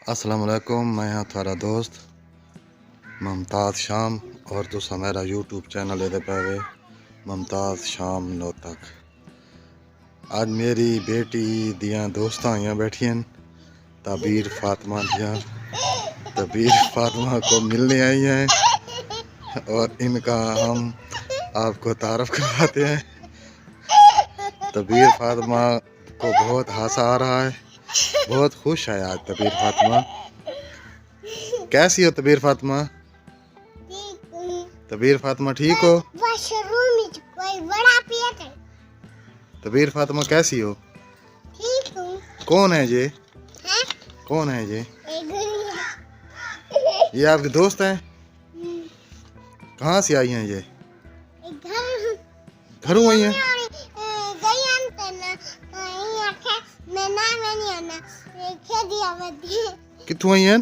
अस्सलाम वालेकुम। मैं हाँ थारा दोस्त मुमताज़ शाम और तुसा मेरा यूट्यूब चैनल ये पे मुमताज़ शाम नोतक। आज मेरी बेटी दियाँ दोस्त आइया बैठी तबीर फातिमा दियाँ। तबीर फातिमा को मिलने आई हैं और इनका हम आपको तारफ़ करवाते हैं। तबीर फातिमा को बहुत हंसा आ रहा है, बहुत खुश है आज तबीर फातिमा। कैसी हो तबीर फातिमा? तबीर फातिमा ठीक हो? कोई बड़ा पेट है। तबीर फातिमा कैसी हो? ठीक हूँ। कौन है ये? है? कौन है ये? ये आपके दोस्त हैं? कहाँ से आई हैं ये? घरों आई हैं? कित्थों आई हैं?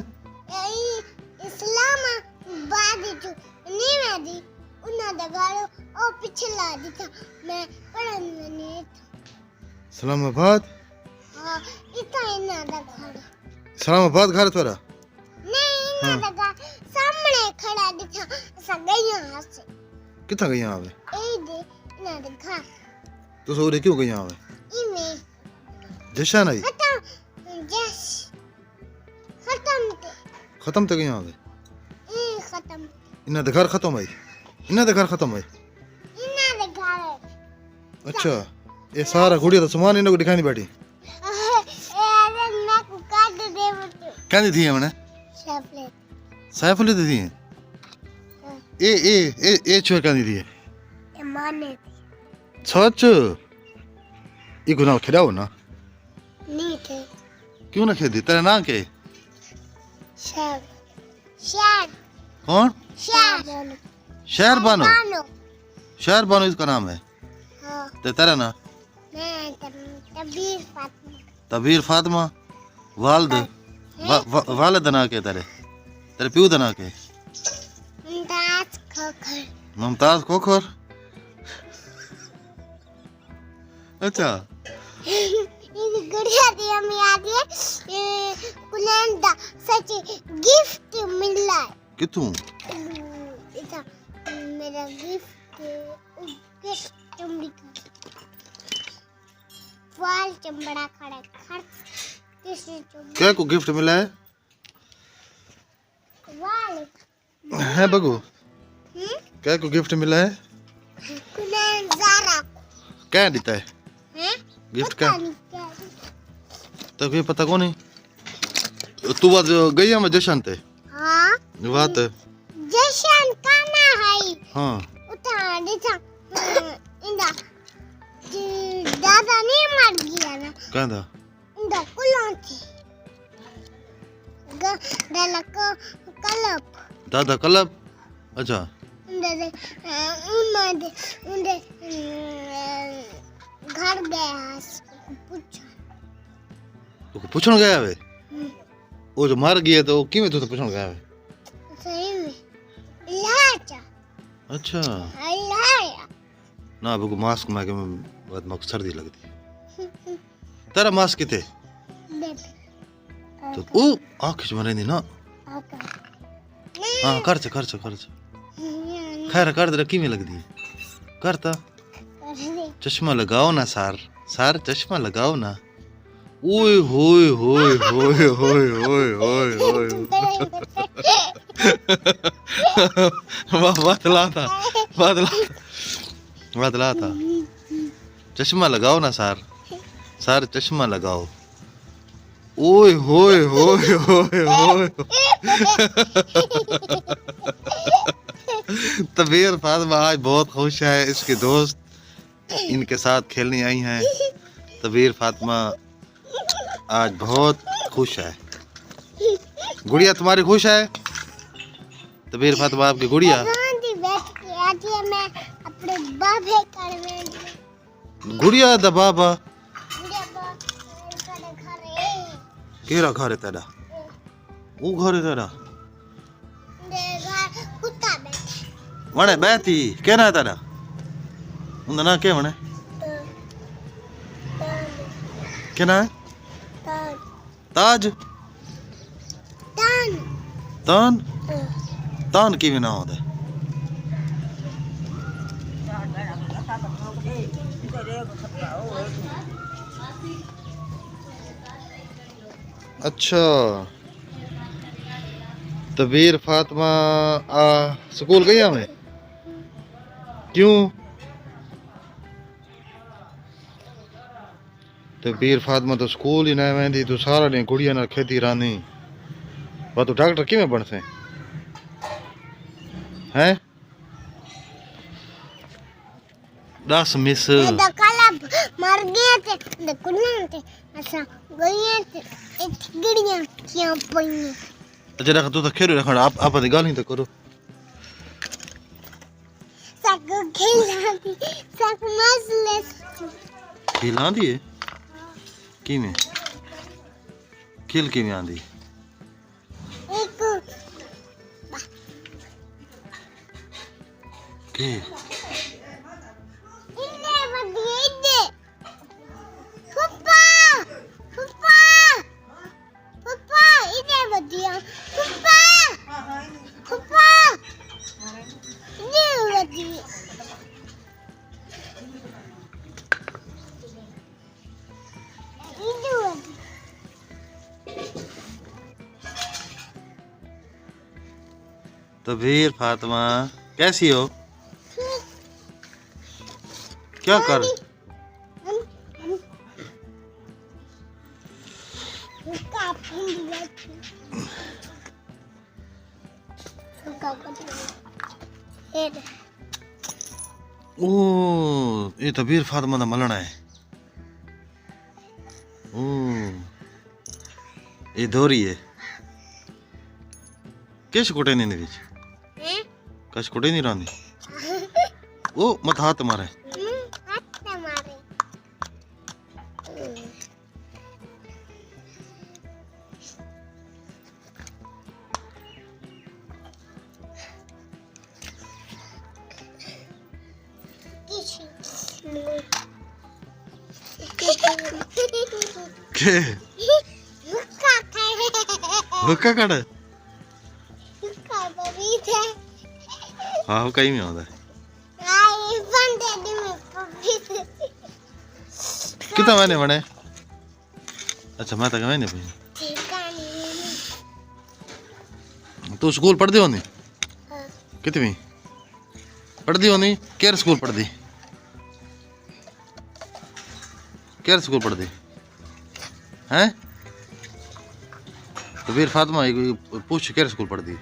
इस्लामाबाद? इस्लामाबाद घर थोड़ा? सामने खड़ा दिखा गईया से। कितना गईया आवे? ए दे ना दिखा। तो सोरे क्यों गईया आवे? इमे जश्न आई? खत्म तो गईया आवे? खत्म। इन्ना दे घर खत्म आई? इन्ना दे घर खत्म आई? इन्ना दे घर। अच्छा, ये सारा गुड़िया तो सामान इन्हें को दिखाई नहीं बैठी। क्या दी है मैंने? सैफली दी है। ए छुआ क्या दी है? माने सच? ये गुनाह खेला हो ना? नहीं थे। क्यों ना खेदी? तेरा नाम क्या है? शहर। शहर। कौन? शहर। शहर बानो। शहर बानो इसका नाम है। हाँ। तेरा ना? मैं तबीर फातिमा। तबीर फातिमा। वालिद वालिद ना के तेरे प्यू दा ना के? मुमताज खोखर। मुमताज खोखर? अच्छा। ये गुड़िया दी हमें याद है कुलंदा सच गिफ्ट मिला है। कितों? इधर मेरा गिफ्ट चमड़ी का वाल चमड़ा खड़ा क्या को गिफ्ट मिला है? वाल है बगू? क्या को गिफ्ट मिला है? कुलंदा क्या देता है? गिफ्ट का तो कोई पता कौन है? तू बात गई है मैं जशन ते? हाँ बात जशन का ना है। हाँ उठा देखा इंदा दादा नहीं मर गया ना? कहता इंदा कुलांची दादा को कलब दादा कलब? अच्छा इंदा उन्हें घर गया पूछन गया वे? वो जो मर गया तो किवें तू तो पूछन गया वे? सही में लाचा। अच्छा लाया ना बगू मास्क में के बहुत मक सर्दी लगती। तेरा मास्क किथे? तो ओ आंख मरे नी ना? हां खर्च खैर कर दे किवें लगदी है? करता चश्मा लगाओ ना सार चश्मा लगाओ ना। ओए होए होए होए होए होए होए होए बदला था। चश्मा लगाओ ना सार चश्मा लगाओ। ओए होए होए होए होए तबीर फातिमा आज बहुत खुश है। इसके दोस्त इनके साथ खेलने आई हैं। तबीर फातिमा आज बहुत खुश है। गुड़िया तुम्हारी खुश है? तबीर फातिमा आपकी गुड़िया? गुड़िया दा बाबा केरा घर है तेरा? वो घर है तेरा? वने बैठी कहना है तेरा? उनका ना क्या वने? क्या ना है? ताज। तान तान किवें ना आउंदा अच्छा तो वीर फातिमा आ स्कूल गई हमें क्यों तो वीर फातिमा तो स्कूल ही ना वेंदी तू सारा दिन गुड़िया नाल खेती रानी पर तू डॉक्टर किवें बनसे हैं दस मिस दा काला मर गया ते कुन्ना ते असा गईया ते गिड़ियां क्यों पईयां अच्छा रख तू तो खेल रखण आप दी गाल ही तो करो सक खेलांदी सक मसले खिलांदी है किवें खिल किवें आंदी एक के इन्ने बदिए इन्ने पप्पा पप्पा पप्पा इन्ने बदिया पप्पा पप्पा इन्ने बदिए इन्ने बदिए तो वीर फातिमा कैसी हो क्या कर ओ ये तो वीर फातिमा दा मलना है ओ ये दोरी है किश कुटे नहीं विच कश कुटे नहीं रांदी ओ मत हाथ मारे के हुक्का कड़ हाँ हुक्का ही में आंदा कितना मैंने बने अच्छा मैं तक मैंने पी तू स्कूल पढ़दी होनी कितनी पढ़दी होनी केयर स्कूल पढ़दी केयर स्कूल पढ़दी हैं तो वीर फातिमा पूछ केयर स्कूल पढ़दी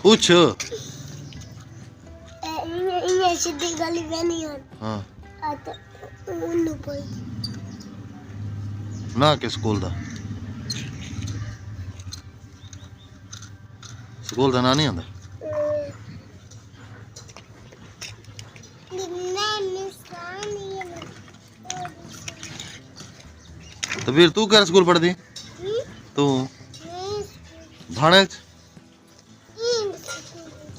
पूछ सीधी गली में नहीं हाँ तो उन्नु कोई ना के स्कूल दा स्कूल दा ना नहीं आंदा तो वीर तू केयर स्कूल पढ़दी तू भाणे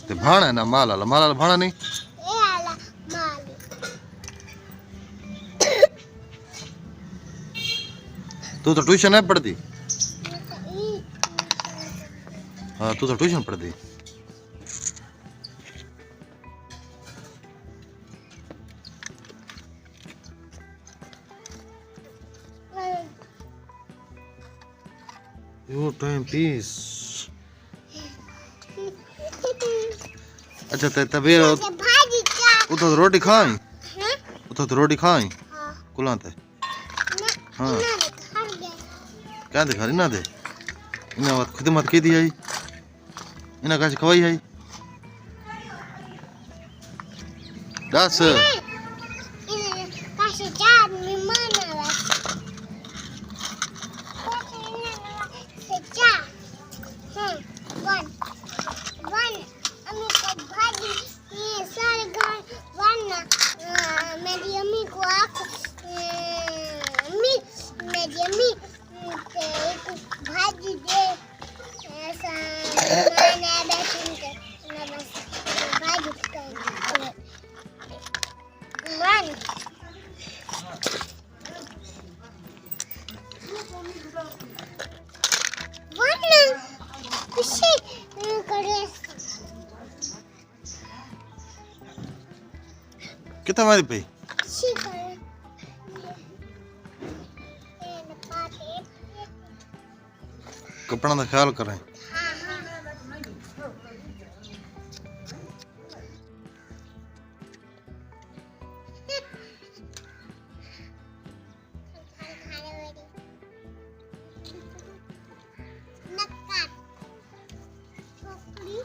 ते भाणा है ना माल आला भाणा नहीं तू तो ट्यूशन है पढ़ती हाँ तू तो ट्यूशन पढ़ती योर टाइम पीस अच्छा ते तबीर उतो रोटी खाई उतो रोटी खाई कुलां ते हाँ क्या दिखा रही ना दे इन्हें बात खुद मत की दी आई इन्हें कच खवाई आई दस मेरी अम्मी को आँख मेरी अम्मी भाजी दे ऐसा मैंने बैठी के ना बस भाजी कर वन वरना खुशी करे कितना मारी पई खुशी करे पाटे कपड़ा का ख्याल करें नक्का छोकरी